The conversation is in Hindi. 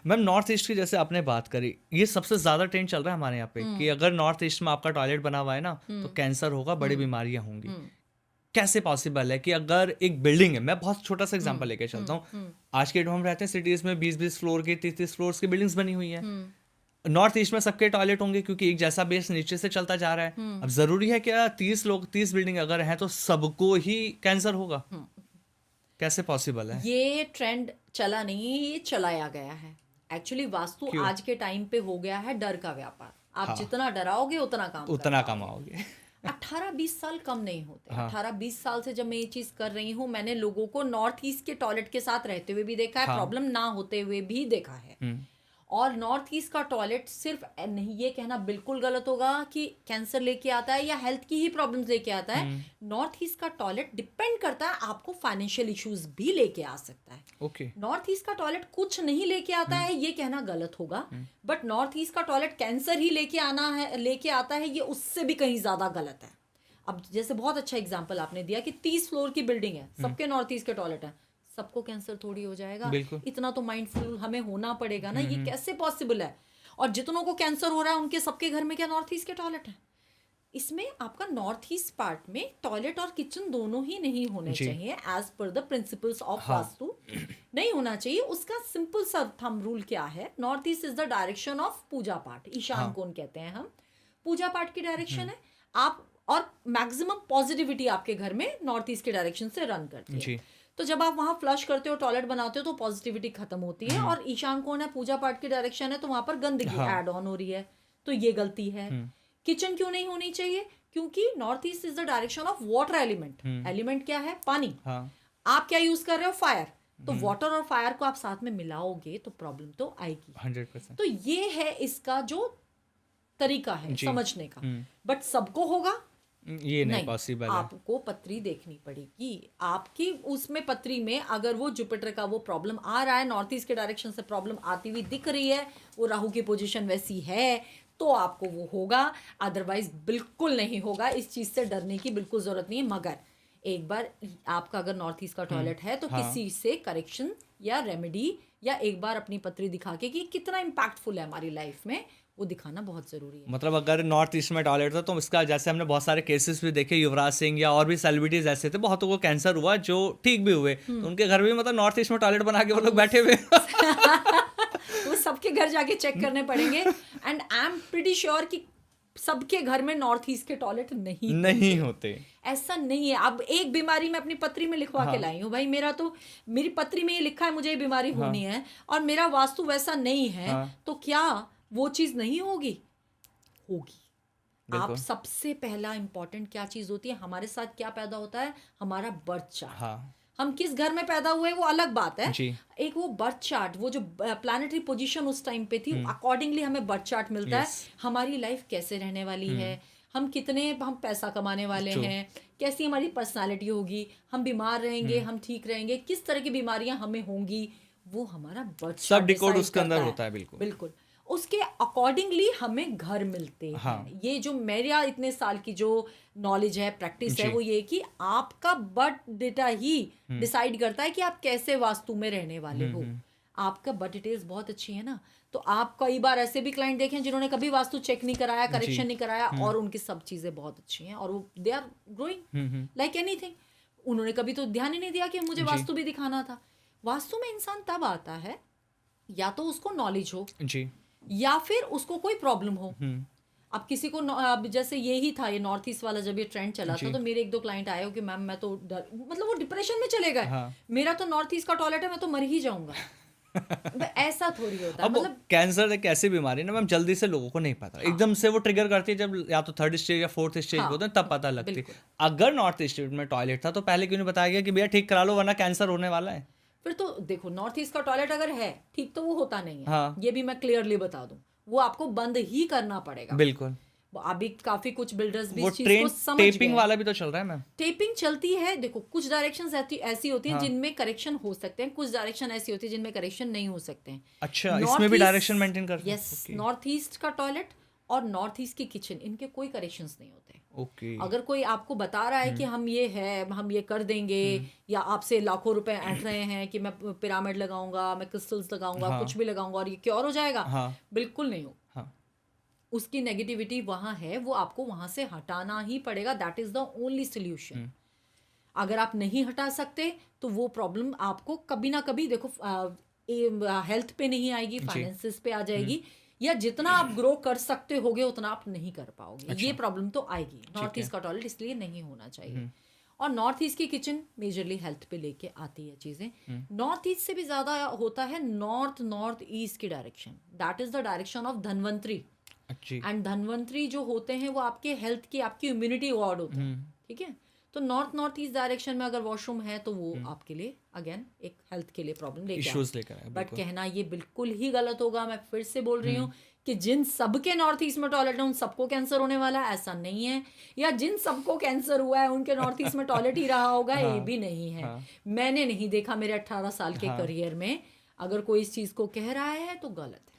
मैम नॉर्थ ईस्ट की जैसे आपने बात करी, ये सबसे ज्यादा ट्रेंड चल रहा है हमारे यहाँ पे कि अगर नॉर्थ ईस्ट में आपका टॉयलेट बना हुआ है ना तो कैंसर होगा, बड़ी बीमारियां होंगी। कैसे पॉसिबल है कि अगर एक बिल्डिंग है, मैं बहुत छोटा सा एग्जांपल लेके चलता हूँ, आज के डेट में हम रहते हैं सिटीज में 20-20 फ्लोर की, 30-30 फ्लोर की बिल्डिंग्स बनी हुई हैं। नॉर्थ ईस्ट में सबके टॉयलेट होंगे क्योंकि एक जैसा बेस नीचे से चलता जा रहा है। अब जरूरी है क्या 30 बिल्डिंग अगर हैं तो सबको ही कैंसर होगा? कैसे पॉसिबल है? ये ट्रेंड चला नहीं, ये चलाया गया है। एक्चुअली वास्तु क्यों? आज के टाइम पे हो गया है डर का व्यापार। आप जितना डराओगे उतना काम उतना कमाओगे। 18-20 साल कम नहीं होते। हाँ। 18-20 साल से जब मैं ये चीज कर रही हूँ, मैंने लोगों को नॉर्थ ईस्ट के टॉयलेट के साथ रहते हुए भी देखा है, प्रॉब्लम ना होते हुए भी देखा है। और नॉर्थ ईस्ट का टॉयलेट सिर्फ नहीं, ये कहना बिल्कुल गलत होगा कि कैंसर लेके आता है या हेल्थ की ही प्रॉब्लम्स लेके आता है। नॉर्थ ईस्ट का टॉयलेट डिपेंड करता है, आपको फाइनेंशियल इश्यूज भी लेके आ सकता है। ओके। नॉर्थ ईस्ट का टॉयलेट कुछ नहीं लेके आता है ये कहना गलत होगा, बट नॉर्थ ईस्ट का टॉयलेट कैंसर ही लेके आता है, ये उससे भी कहीं ज्यादा गलत है। अब जैसे बहुत अच्छा एग्जाम्पल आपने दिया कि 30 फ्लोर की बिल्डिंग है, सबके नॉर्थ ईस्ट के टॉयलेट है, सबको कैंसर थोड़ी हो जाएगा। इतना तो माइंडफुल हमें होना पड़ेगा ना, ये कैसे पॉसिबल है? और जितनों को कैंसर हो रहा है उनके सबके घर में क्या नॉर्थ ईस्ट के टॉयलेट है? इसमें आपका नॉर्थ ईस्ट पार्ट में टॉयलेट और किचन दोनों ही नहीं होने चाहिए as per the principles of vastu. नहीं होना चाहिए। उसका सिंपल सा थंब रूल क्या है? North east is the direction of पूजा पाठ, ईशान कोण कहते हैं हम, पूजा पाठ की डायरेक्शन है। आप और मैक्सिमम पॉजिटिविटी आपके घर में नॉर्थ ईस्ट के डायरेक्शन से रन करती है। तो जब आप वहां फ्लश करते हो, टॉयलेट बनाते हो, तो पॉजिटिविटी खत्म होती है। और ईशान कोण है, पूजा पाठ की डायरेक्शन है, तो वहां पर गंदगी ऐड ऑन हो रही है, तो ये गलती है। किचन क्यों नहीं होनी चाहिए? क्योंकि north east is the direction of water element. Element क्या है? पानी। आप क्या यूज कर रहे हो? फायर। तो वाटर और फायर को आप साथ में मिलाओगे तो प्रॉब्लम तो आएगी 100%। तो ये है इसका जो तरीका है समझने का। बट सबको होगा ये नहीं पॉसिबल है। आपको पत्री देखनी पड़ेगी। आपकी उसमें पत्री में अगर वो जुपिटर का वो प्रॉब्लम आ रहा है, नॉर्थ ईस्ट के डायरेक्शन से प्रॉब्लम आती हुई दिख रही है, वो राहु की पोजीशन वैसी है, तो आपको वो होगा। अदरवाइज बिल्कुल नहीं होगा। इस चीज से डरने की बिल्कुल जरूरत नहीं है। मगर एक बार आपका अगर नॉर्थ ईस्ट का टॉयलेट है तो किसी से करेक्शन या रेमेडी या एक बार अपनी पत्री दिखा के कि कितना इम्पैक्टफुल है हमारी लाइफ में, वो दिखाना बहुत जरूरी है। मतलब अगर नॉर्थ ईस्ट में टॉयलेट था तो इसका, जैसे हमने बहुत सारे केसेस भी देखे, युवराज सिंह या और भी सेलिब्रिटीज ऐसे थे, बहुतों को कैंसर हुआ जो ठीक भी हुए, तो उनके घर भी मतलब नॉर्थ ईस्ट में टॉयलेट बना के वो लोग बैठे हुए। वो सबके घर जाके चेक करने पड़ेंगे। And I am pretty sure कि सबके घर में नॉर्थ ईस्ट के टॉयलेट नहीं होते। ऐसा नहीं है। अब एक बीमारी मैं अपनी पत्री में लिखवा के लाई हूँ, भाई मेरा तो मेरी पत्री में ये लिखा है मुझे ये बीमारी होनी है, और मेरा वास्तु वैसा नहीं है, तो क्या वो चीज नहीं होगी? आप सबसे पहला इंपॉर्टेंट क्या चीज होती है? हमारे साथ क्या पैदा होता है? हमारा बर्थ चार्ट। हम किस घर में पैदा हुए वो अलग बात है, एक वो बर्थ चार्ट, वो जो प्लैनेटरी पोजीशन उस टाइम पे थी, अकॉर्डिंगली हमें बर्थ चार्ट मिलता है। हमारी लाइफ कैसे रहने वाली है, हम पैसा कमाने वाले हैं, कैसी हमारी पर्सनालिटी होगी, हम बीमार रहेंगे, हम ठीक रहेंगे, किस तरह की बीमारियां हमें होंगी, वो हमारा बर्थ चार्ट सब डिकोड उसके अंदर होता है। बिल्कुल उसके अकॉर्डिंगली हमें घर मिलते हैं। ये जो मेरा इतने साल की जो नॉलेज है, प्रैक्टिस है, वो ये कि आपका बर्थ डेटा ही डिसाइड करता है कि आप कैसे वास्तु में रहने वाले हो। आपका बर्थ डिटेल्स बहुत अच्छी है ना, तो आप कई बार ऐसे भी क्लाइंट देखें जिन्होंने कभी वास्तु चेक नहीं कराया, करेक्शन नहीं कराया, और उनकी सब चीजें बहुत अच्छी हैं और वो they are growing like anything. उन्होंने कभी तो ध्यान ही नहीं दिया कि मुझे वास्तु भी दिखाना था। वास्तु में इंसान तब आता है या तो उसको नॉलेज हो या फिर उसको कोई प्रॉब्लम हो। अब किसी को अब जैसे यही था, ये नॉर्थ ईस्ट वाला जब ये ट्रेंड चला था, तो मेरे 1-2 क्लाइंट आए हो कि मैम मैं तो मतलब वो डिप्रेशन में चले गए, मेरा तो नॉर्थ ईस्ट का टॉयलेट है, मैं तो मर ही जाऊंगा। ऐसा थोड़ी होता है। मतलब कैंसर एक ऐसी बीमारी ना मैम, जल्दी से लोगों को नहीं पता, एकदम से वो ट्रिगर करती है जब या तो 3rd स्टेज या 4th स्टेज होते हैं तब पता लगती है। अगर नॉर्थ ईस्ट में टॉयलेट था तो पहले क्यों नहीं बताया गया कि भैया ठीक करा लो वरना कैंसर होने वाला है? फिर तो देखो, नॉर्थ ईस्ट का टॉयलेट अगर है ठीक तो वो होता नहीं है। ये भी मैं क्लियरली बता दूं, वो आपको बंद ही करना पड़ेगा। बिल्कुल। अभी काफी कुछ बिल्डर्स भी वो इस चीज को समझ गए। टेपिंग वाला भी तो चल रहा है मैम। टेपिंग चलती है। देखो, कुछ डायरेक्शंस ऐसी होती हैं जिनमें करेक्शन हो सकते हैं, कुछ डायरेक्शन ऐसी होती है जिनमें करेक्शन नहीं हो सकते हैं। अच्छा, इसमें भी डायरेक्शन मेंटेन करते हैं? यस, नॉर्थ ईस्ट का टॉयलेट और नॉर्थ ईस्ट की किचन, इनके कोई करेक्शंस नहीं होते। ओके। अगर कोई आपको बता रहा है कि हम ये है, हम ये कर देंगे, या आपसे लाखों रुपए ऐंठ रहे हैं कि मैं पिरामिड लगाऊंगा, मैं क्रिस्टल्स लगाऊंगा, हाँ। कुछ भी लगाऊंगा और ये क्योर हो जाएगा, हाँ। बिल्कुल नहीं हो। हाँ। उसकी नेगेटिविटी वहाँ है, वो आपको वहाँ से हटाना ही पड़ेगा। That is the only solution. अगर आप नहीं हटा सकते तो वो प्रॉब्लम आपको कभी ना कभी, देखो, हेल्थ पे नहीं आएगी, फाइनेंसिस पे आ जाएगी, या जितना आप ग्रो कर सकते होगे उतना आप नहीं कर पाओगे। ये प्रॉब्लम तो आएगी। नॉर्थ ईस्ट का टॉयलेट इसलिए नहीं होना चाहिए। और नॉर्थ ईस्ट की किचन मेजरली हेल्थ पे लेके आती है चीज़ें। नॉर्थ ईस्ट से भी ज़्यादा होता है नॉर्थ ईस्ट की direction. That is the direction of Dhanvantari. And Dhanvantari जो होते हैं वो आपके हेल्थ की, आपकी इम्यूनिटी गॉड होते हैं, ठीक है। तो नॉर्थ ईस्ट डायरेक्शन में अगर वॉशरूम है तो वो आपके लिए अगेन एक हेल्थ के लिए प्रॉब्लम लेके आए। बट कहना ये बिल्कुल ही गलत होगा। मैं फिर से बोल रही हूँ कि जिन सबके नॉर्थ ईस्ट में टॉयलेट है उन सबको कैंसर होने वाला है, ऐसा नहीं है। या जिन सबको कैंसर हुआ है उनके नॉर्थ ईस्ट में टॉयलेट ही रहा होगा, ये भी नहीं है। मैंने नहीं देखा मेरे 18 साल के करियर में। अगर कोई इस चीज़ को कह रहा है तो गलत है।